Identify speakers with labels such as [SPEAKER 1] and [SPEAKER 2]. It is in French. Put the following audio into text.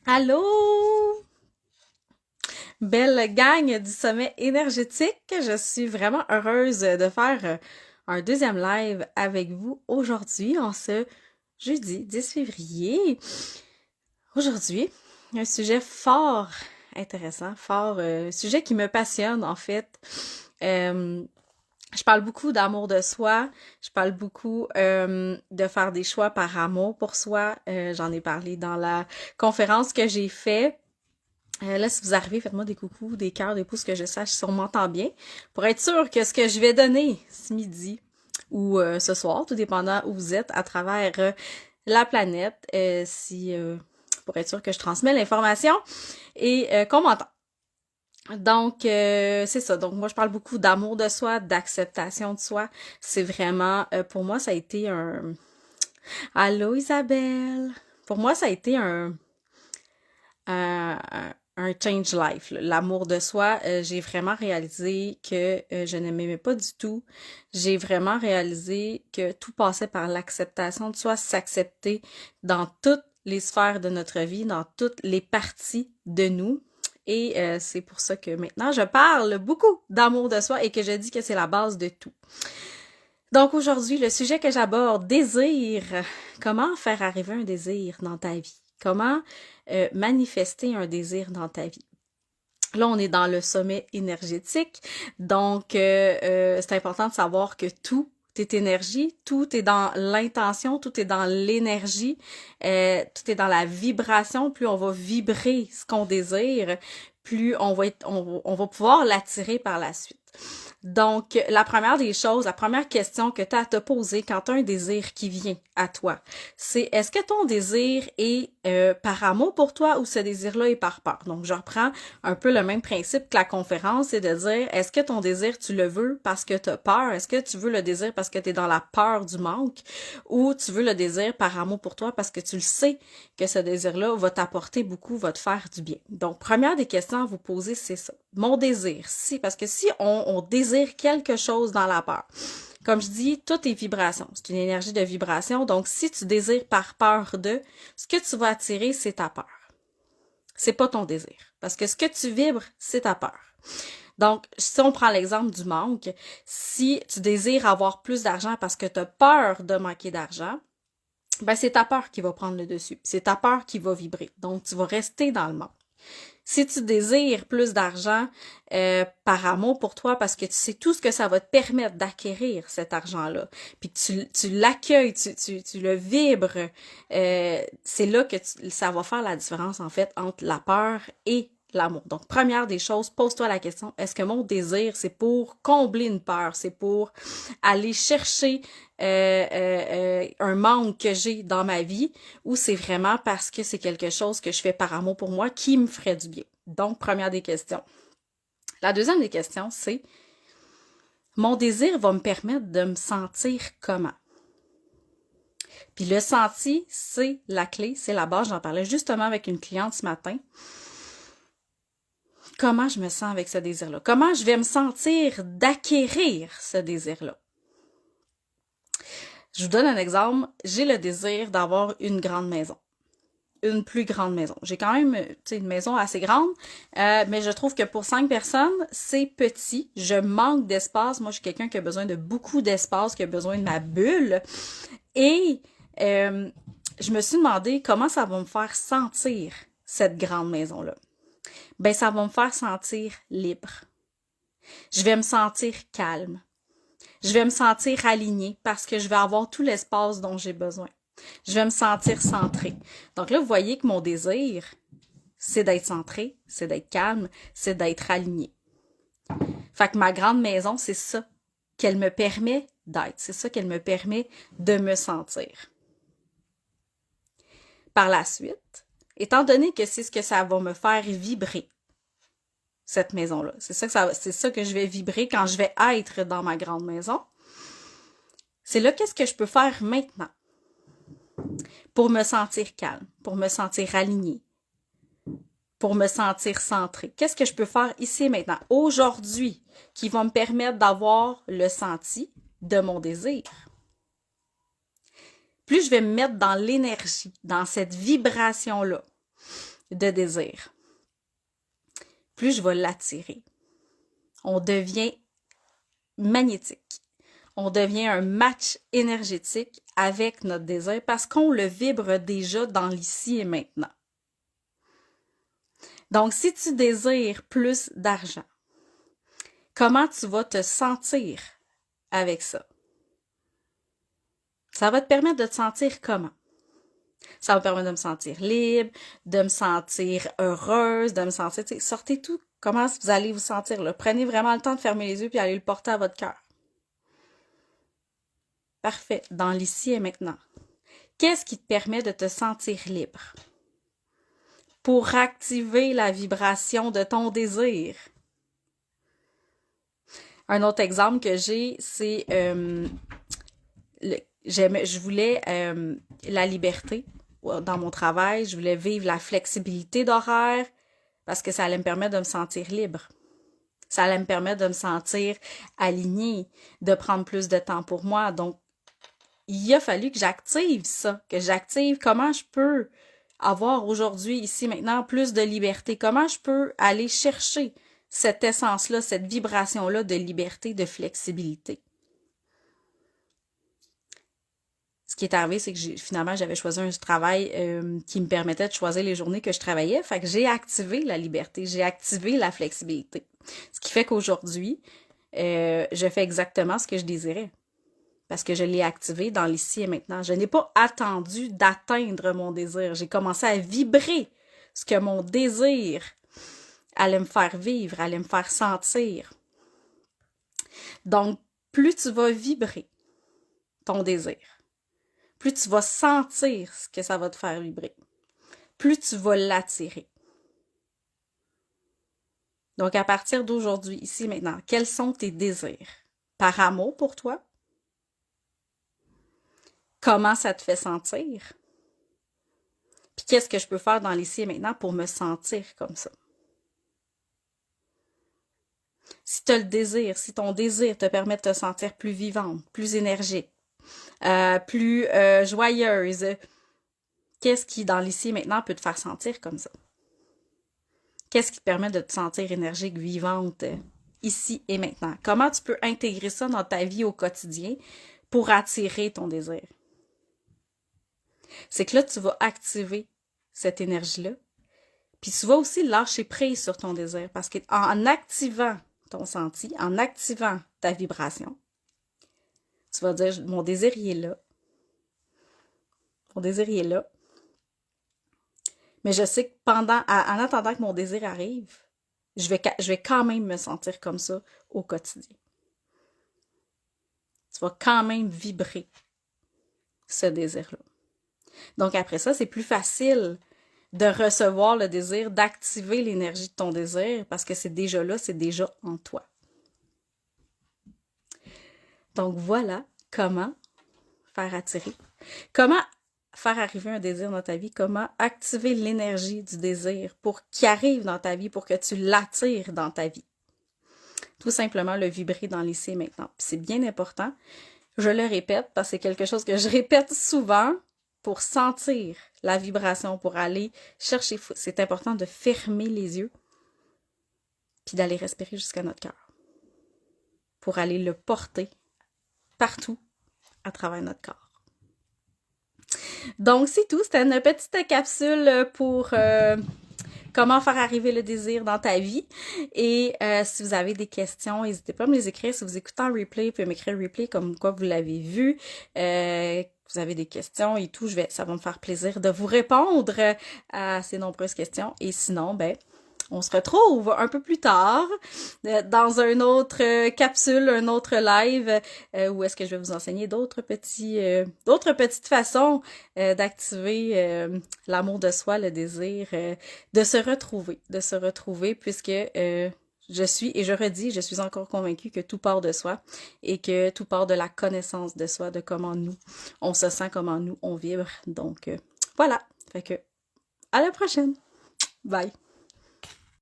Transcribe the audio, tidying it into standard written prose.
[SPEAKER 1] Allô! Belle gang du sommet énergétique. Je suis vraiment heureuse de faire un deuxième live avec vous aujourd'hui, en ce jeudi 10 février. Aujourd'hui, un sujet fort intéressant, sujet qui me passionne en fait. Euh, je parle beaucoup d'amour de soi, je parle beaucoup de faire des choix par amour pour soi. J'en ai parlé dans la conférence que j'ai faite. Là, si vous arrivez, faites-moi des coucous, des cœurs, des pouces, que je sache si on m'entend bien, pour être sûr que ce que je vais donner ce midi ou ce soir, tout dépendant où vous êtes, à travers la planète, pour être sûr que je transmets l'information et qu'on m'entend. Donc, c'est ça. Donc, moi, je parle beaucoup d'amour de soi, d'acceptation de soi. C'est vraiment, pour moi, ça a été un... Allô, Isabelle! Pour moi, ça a été un, un change life, là. L'amour de soi. J'ai vraiment réalisé que je ne m'aimais pas du tout. J'ai vraiment réalisé que tout passait par l'acceptation de soi, s'accepter dans toutes les sphères de notre vie, dans toutes les parties de nous. Et c'est pour ça que maintenant, je parle beaucoup d'amour de soi et que je dis que c'est la base de tout. Donc aujourd'hui, le sujet que j'aborde, désir. Comment faire arriver un désir dans ta vie? Comment manifester un désir dans ta vie? Là, on est dans le sommet énergétique, donc c'est important de savoir que tout est énergie, tout est dans l'intention, tout est dans l'énergie, tout est dans la vibration. Plus on va vibrer ce qu'on désire, plus on va pouvoir l'attirer par la suite. Donc, la première des choses, la première question que tu as à te poser quand tu as un désir qui vient à toi, c'est est-ce que ton désir est par amour pour toi ou ce désir-là est par peur? Donc, je reprends un peu le même principe que la conférence, c'est de dire, est-ce que ton désir, tu le veux parce que tu as peur? Est-ce que tu veux le désir parce que tu es dans la peur du manque? Ou tu veux le désir par amour pour toi parce que tu le sais que ce désir-là va t'apporter beaucoup, va te faire du bien? Donc, première des questions à vous poser, c'est ça. Mon désir, parce que si on désire quelque chose dans la peur, comme je dis, tout est vibration. C'est une énergie de vibration. Donc, si tu désires par peur de, ce que tu vas attirer, c'est ta peur. C'est pas ton désir. Parce que ce que tu vibres, c'est ta peur. Donc, si on prend l'exemple du manque, si tu désires avoir plus d'argent parce que tu as peur de manquer d'argent, ben c'est ta peur qui va prendre le dessus. C'est ta peur qui va vibrer. Donc, tu vas rester dans le manque. Si tu désires plus d'argent par amour pour toi, parce que tu sais tout ce que ça va te permettre d'acquérir cet argent-là, puis que tu l'accueilles, tu le vibres, c'est là que ça va faire la différence en fait entre la peur et l'amour. Donc, première des choses, pose-toi la question, est-ce que mon désir, c'est pour combler une peur, c'est pour aller chercher un manque que j'ai dans ma vie, ou c'est vraiment parce que c'est quelque chose que je fais par amour pour moi qui me ferait du bien? Donc, première des questions. La deuxième des questions, c'est mon désir va me permettre de me sentir comment? Puis le senti, c'est la clé, c'est la base. J'en parlais justement avec une cliente ce matin. Comment je me sens avec ce désir-là? Comment je vais me sentir d'acquérir ce désir-là? Je vous donne un exemple. J'ai le désir d'avoir une grande maison. Une plus grande maison. J'ai quand même une maison assez grande, mais je trouve que pour 5 personnes, c'est petit. Je manque d'espace. Moi, je suis quelqu'un qui a besoin de beaucoup d'espace, qui a besoin de ma bulle. Et je me suis demandé comment ça va me faire sentir, cette grande maison-là. Ben, ça va me faire sentir libre. Je vais me sentir calme. Je vais me sentir alignée parce que je vais avoir tout l'espace dont j'ai besoin. Je vais me sentir centrée. Donc là, vous voyez que mon désir, c'est d'être centré, c'est d'être calme, c'est d'être aligné. Fait que ma grande maison, c'est ça qu'elle me permet d'être. C'est ça qu'elle me permet de me sentir. Par la suite, étant donné que c'est ce que ça va me faire vibrer, cette maison-là, c'est ça que je vais vibrer quand je vais être dans ma grande maison, c'est là qu'est-ce que je peux faire maintenant pour me sentir calme, pour me sentir alignée, pour me sentir centrée. Qu'est-ce que je peux faire ici et maintenant, aujourd'hui, qui va me permettre d'avoir le senti de mon désir? Plus je vais me mettre dans l'énergie, dans cette vibration-là, de désir, plus je vais l'attirer. On devient magnétique. On devient un match énergétique avec notre désir parce qu'on le vibre déjà dans l'ici et maintenant. Donc, si tu désires plus d'argent, comment tu vas te sentir avec ça? Ça va te permettre de te sentir comment? Ça va me permettre de me sentir libre, de me sentir heureuse, de me sentir, sortez tout. Comment vous allez vous sentir là? Prenez vraiment le temps de fermer les yeux puis allez le porter à votre cœur. Parfait. Dans l'ici et maintenant. Qu'est-ce qui te permet de te sentir libre? Pour activer la vibration de ton désir. Un autre exemple que j'ai, c'est je voulais la liberté dans mon travail, je voulais vivre la flexibilité d'horaire parce que ça allait me permettre de me sentir libre. Ça allait me permettre de me sentir alignée, de prendre plus de temps pour moi. Donc, il a fallu que j'active ça, que j'active comment je peux avoir aujourd'hui, ici, maintenant, plus de liberté, comment je peux aller chercher cette essence-là, cette vibration-là de liberté, de flexibilité. Ce qui est arrivé, c'est que finalement, j'avais choisi un travail qui me permettait de choisir les journées que je travaillais. Fait que j'ai activé la liberté, j'ai activé la flexibilité. Ce qui fait qu'aujourd'hui, je fais exactement ce que je désirais. Parce que je l'ai activé dans l'ici et maintenant. Je n'ai pas attendu d'atteindre mon désir. J'ai commencé à vibrer ce que mon désir allait me faire vivre, allait me faire sentir. Donc, plus tu vas vibrer ton désir, plus tu vas sentir ce que ça va te faire vibrer, plus tu vas l'attirer. Donc, à partir d'aujourd'hui, ici, maintenant, quels sont tes désirs? Par amour pour toi? Comment ça te fait sentir? Puis qu'est-ce que je peux faire dans l'ici et maintenant pour me sentir comme ça? Si tu as le désir, si ton désir te permet de te sentir plus vivante, plus énergique, plus joyeuse, qu'est-ce qui, dans l'ici et maintenant, peut te faire sentir comme ça? Qu'est-ce qui te permet de te sentir énergique, vivante, ici et maintenant? Comment tu peux intégrer ça dans ta vie au quotidien pour attirer ton désir? C'est que là, tu vas activer cette énergie-là. Puis tu vas aussi lâcher prise sur ton désir parce qu'en activant ton senti, en activant ta vibration, tu vas dire, mon désir, il est là. Mon désir, il est là. Mais je sais que en attendant que mon désir arrive, je vais quand même me sentir comme ça au quotidien. Tu vas quand même vibrer ce désir-là. Donc après ça, c'est plus facile de recevoir le désir, d'activer l'énergie de ton désir parce que c'est déjà là, c'est déjà en toi. Donc voilà comment faire attirer. Comment faire arriver un désir dans ta vie, comment activer l'énergie du désir pour qu'il arrive dans ta vie, pour que tu l'attires dans ta vie. Tout simplement le vibrer dans l'ici et maintenant. Puis c'est bien important. Je le répète parce que c'est quelque chose que je répète souvent pour sentir la vibration, pour aller chercher. C'est important de fermer les yeux puis d'aller respirer jusqu'à notre cœur pour aller le porter partout à travers notre corps. Donc, c'est tout. C'était une petite capsule pour comment faire arriver le désir dans ta vie. Et si vous avez des questions, n'hésitez pas à me les écrire. Si vous écoutez en replay, vous pouvez m'écrire replay comme quoi vous l'avez vu. Vous avez des questions et tout, ça va me faire plaisir de vous répondre à ces nombreuses questions. Et sinon, on se retrouve un peu plus tard dans une autre capsule, un autre live où est-ce que je vais vous enseigner d'autres petites façons d'activer l'amour de soi, le désir, de se retrouver puisque je suis, et je redis, je suis encore convaincue que tout part de soi et que tout part de la connaissance de soi, de comment nous, on se sent, comment nous, on vibre. Donc, voilà. Fait que, à la prochaine. Bye.